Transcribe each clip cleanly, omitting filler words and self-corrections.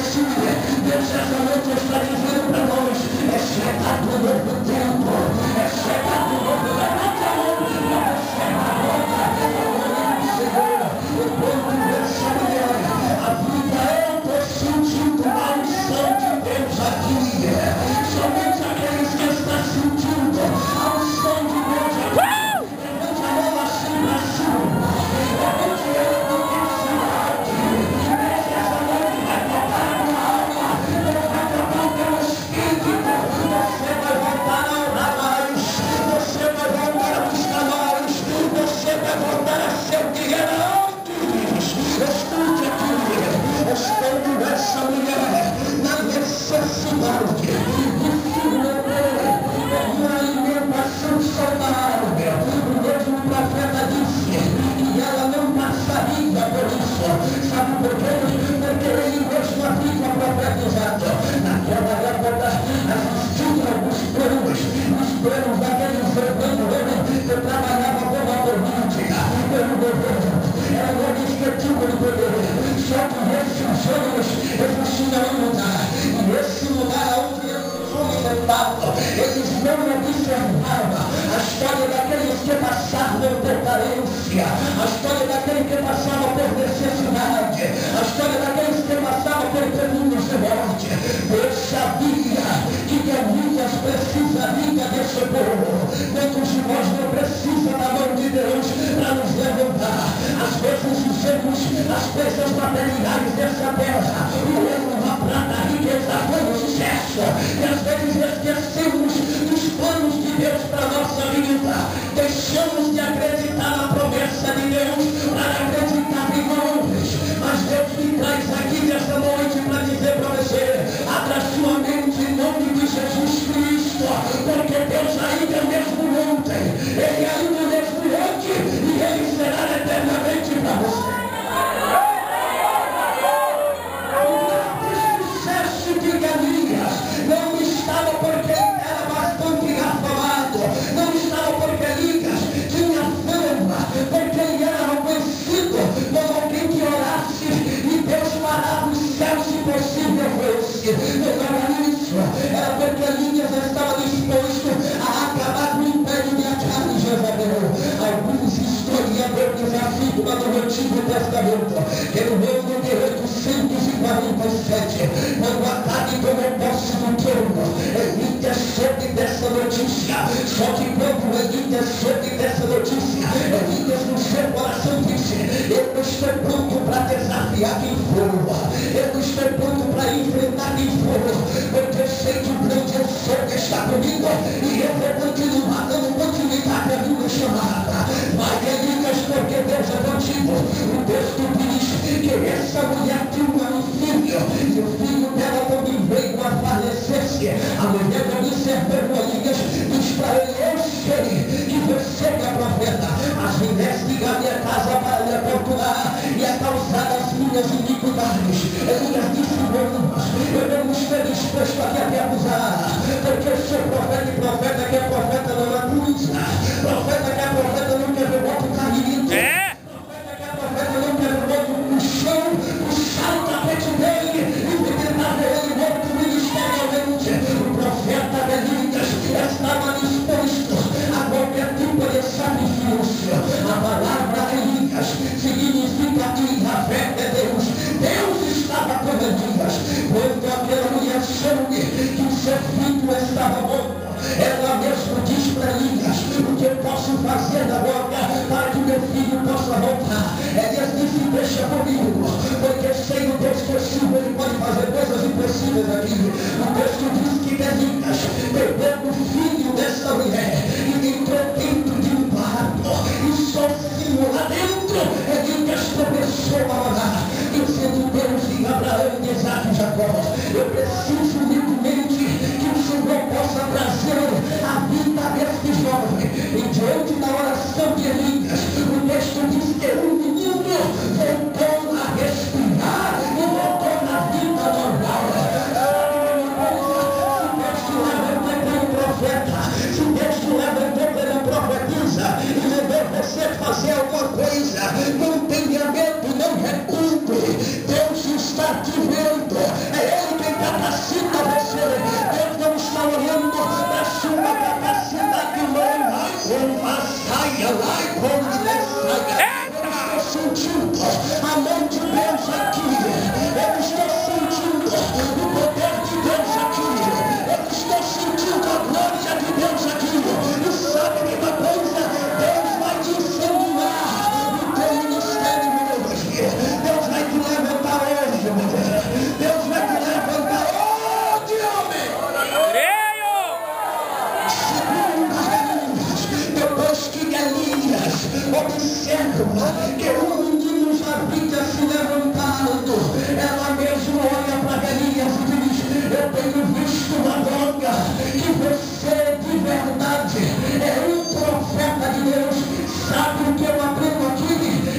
possui. Deus essa noite está dizendo para nós, é chegado o novo tempo, é chegado o novo tempo, é chegado o Senhor, o povo dessa mulher, a vida eu estou sentindo a unção de Deus aqui, somente aqueles que estão sentindo a unção de Deus aqui, levante a mão assim para cima, levante ela do que se bate, essa noite vai tocar a tua alma, vai tocar o teu espírito, você vai voltar a orar mais, você vai voltar a buscar mais, você vai voltar a ser o que era antes. Escute aqui, estou com essa mulher na necessidade de submeter uma alimentação saudável. O mesmo profeta disse que ela não passaria por isso. Sabe por quê? Porque ele mesmo havia profetizado. Naquela época existiam alguns planos, os planos daqueles irmãos que trabalhavam como a política, pelo governo. Eram homens que tinham o poder. Só que esses homens existiam um lugar. E esse lugar onde esses homens estavam, eles não observavam a história daqueles que passavam por carência, a história daqueles que passavam por necessidade, a história daqueles que passavam por caminhos de morte. Deus sabia que Elias precisaria desse povo. Quantos de nós não precisam da mão de Deus para nos levantar? Às vezes usamos as coisas materiais dessa terra, o ouro, a prata, a riqueza, o sucesso, e às vezes esquecemos dos planos de Deus para a nossa vida. Deixamos de acreditar na promessa de Deus para acreditar em homens. Mas Deus me traz aqui nesta noite para dizer para você, abra sua mente em nome de Jesus Cristo, porque Deus ainda é o mesmo ontem, Ele ainda é o mesmo hoje, e Ele será eternamente para você. O sucesso de Elias não estava porque ele era bastante afamado, não estava porque Elias tinha fama, porque ele era reconhecido como alguém que orasse e Deus parava os céus se possível fosse. Não era isso, era porque Elias estava disposto a acabar com o império de Acabe e Jezabel. Alguns historiadores afirmam no Antigo Testamento que no ano de 847, quando Acabe tomou posse do trono, Elias soube dessa notícia. Só que quando Elias soube dessa notícia, Elias no seu coração disse, eu estou pronto para desafiar quem for, eu estou pronto para enfrentar quem for, porque eu sei que o grande eu sou que está comigo, e eu vou continuar dando continuidade à minha chamada. Vai, Elias, porque Deus é contigo. O texto diz que essa mulher tinha um filho, e o filho dela também veio a falecer-se. A mulher não observou Elias, diz para ele, eu sei que você é profeta, mas investiga a minha casa para me apontar e a causar as minhas iniquidades. Elias disse, eu não estou disposto a te acusar, porque eu sou profeta, e profeta que é profeta não acusa, profeta que é profeta não quer ver outro caminho, profeta que é profeta não quer ver outro no chão, puxar o tapete dele e tentar ver ele morto ministerialmente. O profeta Elias estava disposto a qualquer tipo de sacrifício. A palavra Elias significa que a fé é Deus. Deus estava com Elias. Quando aquela mulher soube que o seu filho estava morto, ela mesmo diz para Elias, o que eu posso fazer agora para que meu filho possa voltar? Elias disse, deixa comigo, porque eu sei o Deus que eu sirvo, ele pode fazer coisas impossíveis aqui. O texto diz que Elias pegou o filho desta mulher e entrou dentro de um quarto, e sozinho lá dentro, Elias começou a orar, dizendo, Deus de Abraão, de Isaac e Jacó, eu preciso humildemente que o Senhor possa trazer a vida deste jovem. E diante da oração de Elias, o texto diz que o menino voltou a respirar e voltou na vida normal. Se Deus te levantou pelo profeta, se Deus te levantou pela profetisa e mandou você fazer alguma coisa, não tenha medo, não recue. Deus está te vendo. É life on the inside. Eu estou sentindo a mão de Deus aqui. Eu estou sentindo o poder de Deus aqui. Eu estou sentindo a glória de Deus aqui. E sabe que uma coisa? Deus vai te incendiar no teu ministério hoje. Deus vai te levantar hoje, meu Deus. Deus vai te levantar hoje, homem. Depois que Elias observa que o menino já havia se levantado, ela mesmo olha para Elias e diz: eu tenho visto uma droga, que você de verdade é um profeta de Deus. Sabe o que eu aprendo aqui?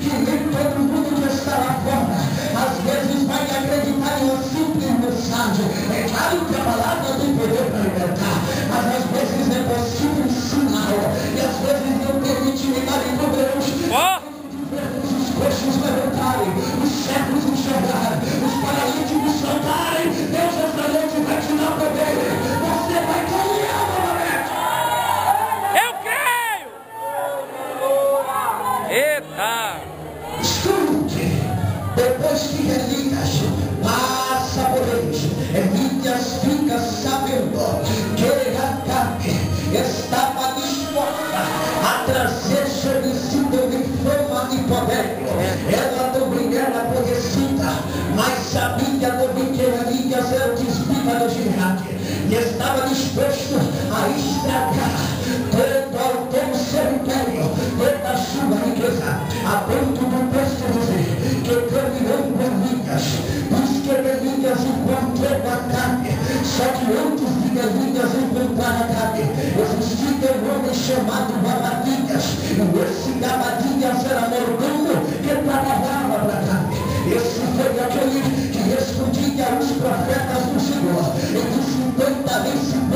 Que nem todo mundo que está lá fora às vezes vai acreditar em uma simples mensagem. É claro que a palavra tem poder para libertar, mas às vezes é possível ensinar, e às vezes não tem intimidade com Deus. Os coxos levantarem, os cegos enxergarem, os paralíticos saltarem. Deus essa noite vai te dar poder. Você vai caminhar novamente. Eu creio! Eita! Escute, depois que Elias passa por eles, Elias fica sabendo que Acabe estava disposta a trazer sobre si também fama e poder. Ela também era conhecida, mas sabia também que Elias era o desvida de Gileade e estava disposto a estragar todo o seu império, toda a sua riqueza, a ponto do texto dizer que caminhando Elias, diz que Elias encontrou Acabe. Só que antes de Elias encontrar Acabe, existia um homem chamado Abadias, e esse Abadias era mordomo que trabalhava para Acabe. Esse foi aquele que escondia os profetas do Senhor, e de 50 em 50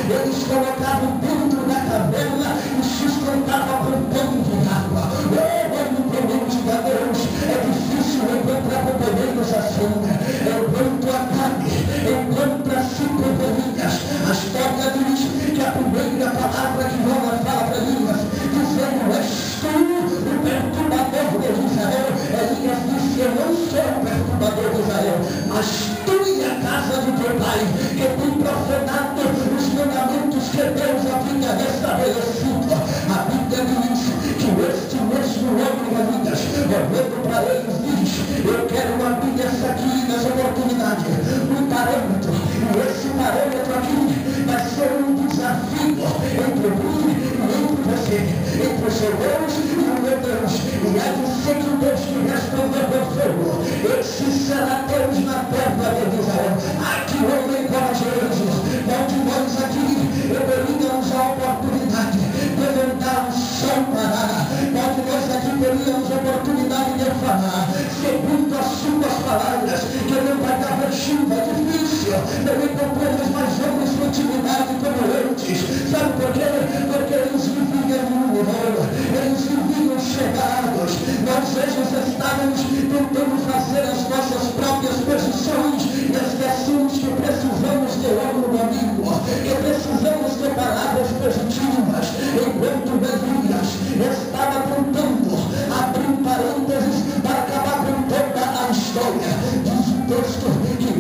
eles colocavam dentro da caverna e sustentavam com pão de água. Homem temente a Deus, é difícil encontrar companheiros assim. Enquanto Acabe encontra-se com Elias, a história diz que a primeira palavra que Jonas fala para Elias, dizendo: és tu o perturbador de Israel. Elias disse: eu não sou o perturbador de Israel, mas tu e a casa de teu pai, que tem profanado os mandamentos que Deus havia estabelecido. A Bíblia diz que este mesmo homem, Elias, olhando para eles, diz: eu quero abrir essa aqui nessa oportunidade, um parâmetro, e esse parâmetro aqui vai ser um desafio entre mim e entre você, entre o seu Deus e o meu Deus. E é você que o Deus que respondeu ao fogo, esse será Deus na terra de Israel. Aqui homem corajoso, onde nós aqui teríamos a oportunidade de mandar o sol parar, onde nós aqui teríamos a oportunidade de falar segundo as suas palavras, que não vai dar chuva difícil, não encontramos mais homens com intimidade como antes. Sabe por quê? Porque eles viviam no rolo, eles viviam chegados. Nós hoje estávamos tentando fazer as nossas próprias posições e esquecemos que precisamos de ombro amigo, que precisamos de palavras positivas. Enquanto Elias estava tentando abrir um parênteses para acabar com toda a história, diz o texto que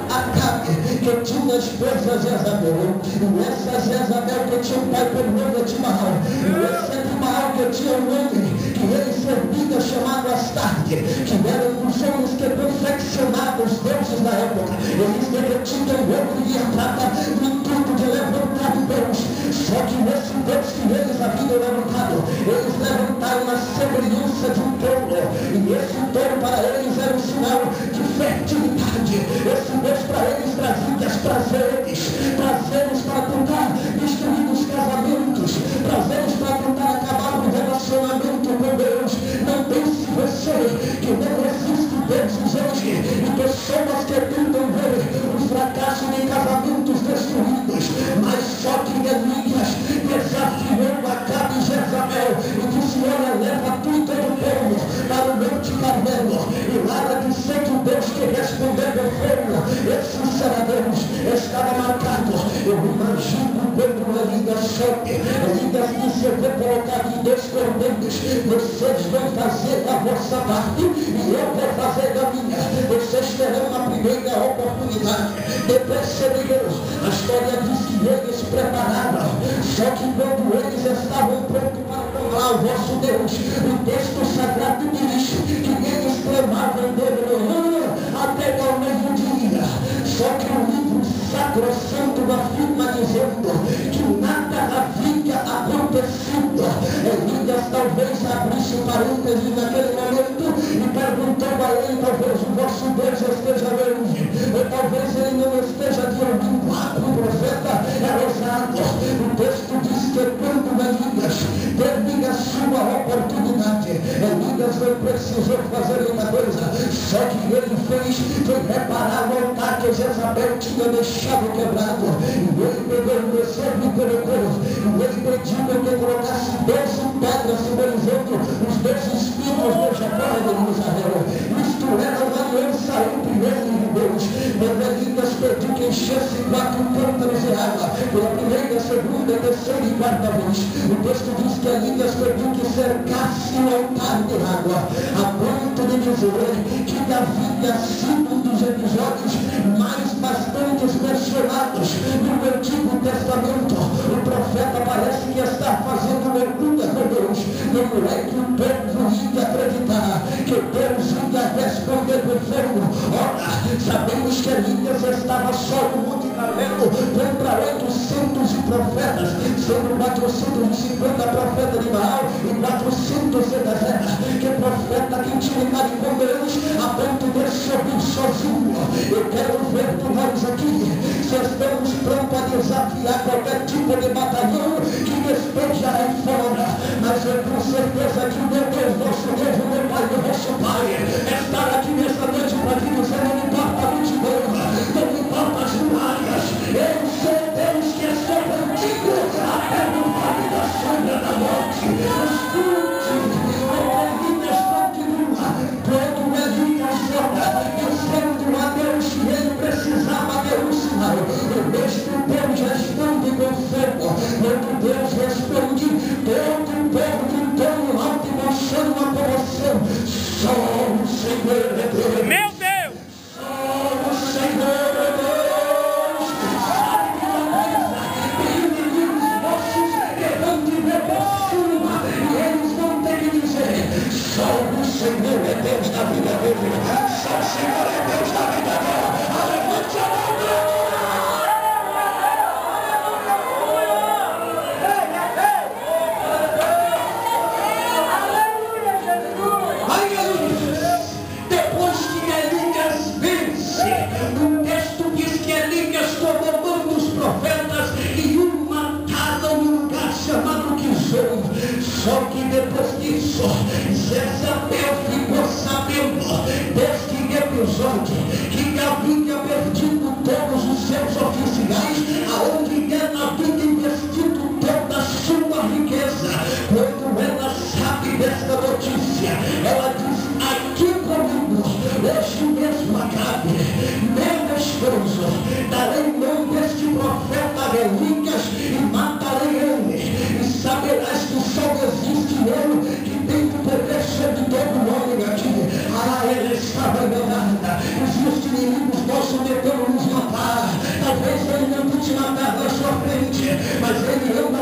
Acabe, que tinha a esposa Jezabel, e essa Jezabel que tinha um pai por nome de Maal, e esse de Maal que tinha um homem que ele servia chamado Astarte, que era um dos homens que perfeccionava os deuses da época. Eles derretiam o ouro e a prata no intuito de levantar um Deus. Só que nesse Deus que eles haviam levantado, eles levantaram a semelhança de um touro, e esse touro para eles era um sinal de fertilidade. Esse Deus para eles trazia prazeres para tentar destruir os casamentos, prazeres para tentar acabar com o relacionamento com Deus. Não pense você que não existe deuses hoje e pessoas que tentam ver o fracasso de casamentos destruídos, mas só que Elias desafiou Acabe e Jezabel e disse: olha, leva tu e todo o povo para o Monte Carmelo, e lá de ser que o Deus que respondeu ao fogo, esse será Deus. Estava marcado. Eu imagino quando Elias soube, Elias disse: eu vou colocar aqui 2 respondemos, vocês vão fazer a vossa parte e eu vou fazer a minha. Vocês terão a primeira oportunidade de perceber. A história diz que eles prepararam, só que quando eles estavam prontos para adorar o vosso Deus, o texto sagrado diz que eles clamavam de manhã até ao meio-dia. Só que o livro sacrosanto afirma dizendo que nada havia acontecido. Elias talvez abrisse parênteses naquele momento e perguntou a ele: talvez o vosso Deus esteja longe, ou talvez ele não esteja de ouvindo. O profeta é ousado. O texto diz que quando Elias teve a sua oportunidade, Elias não precisou fazer uma coisa, só que ele fez foi reparar o altar que Jezabel tinha deixado quebrado. E ele pegou o bezerro e colocou, e ele pediu que colocasse 12 pedras simbolizando os 12 espíritos de Jacó de Israel. Isto era uma aliança entre ele e Deus. Quando Elias pediu que enchesse 4 cântaros de água, pela primeira, segunda, terceira e quarta vez, o texto diz que Elias pediu que cercasse o altar de água, a ponto de dizer que havia sido um dos episódios mais bastante mencionados no Antigo Testamento. O profeta parece que está fazendo loucura com Deus. Não é que o povo ia acreditar que Deus ia responder com fogo. Ora, sabemos que Elias estava só no Monte Carmelo contra 800 profetas, sendo 450 profetas de Baal e 400 de Bezerra. Que profeta que intimidade com Deus a ponto de subir sozinho. Eu quero ver por nós aqui se estamos prontos a desafiar qualquer tipo de batalhão que esteja aí fora. Mas eu tenho certeza que o meu Deus, nosso Deus, o meu Pai, o nosso Pai, estar aqui nesta noite para te dizer: não importa a multidão, não importa as muralhas, eu sou Deus que estou contigo até no vale da sombra da morte. Escute, Elias continua, quando Elias ora, dizendo a Deus que ele precisava de um sinal. O mesmo Deus responde com fogo. Quando Deus responde, todo o povo de torno alto e baixando a comoção. Só o Senhor é Deus. Meu Deus! Só o Senhor é Deus. Sabe de uma coisa? Tem inimigos nossos que vão te ver por cima e eles vão ter que dizer: só o Senhor é Deus da vida dele. Só o Senhor é Deus da vida dela. Levante a mão. Depois que Elias vence, o texto diz que Elias tomou mão dos profetas e o mataram num lugar chamado Quizon. Só que depois disso, Jezabel ficou sabendo deste episódio que havia perdido todos os seus oficiais, aonde ela havia investido toda a sua riqueza. Quando ela sabe desta notícia, ela diz: aqui comigo, hoje mesmo Acabe, meu esposo, darei mão deste profeta Elias e matarei ele, e saberás que só existe ele que tem o poder sobre todo homem aqui. Ela estava enganada. Existem inimigos nossos tentando nos matar. Talvez ele não te matar na sua frente, mas ele anda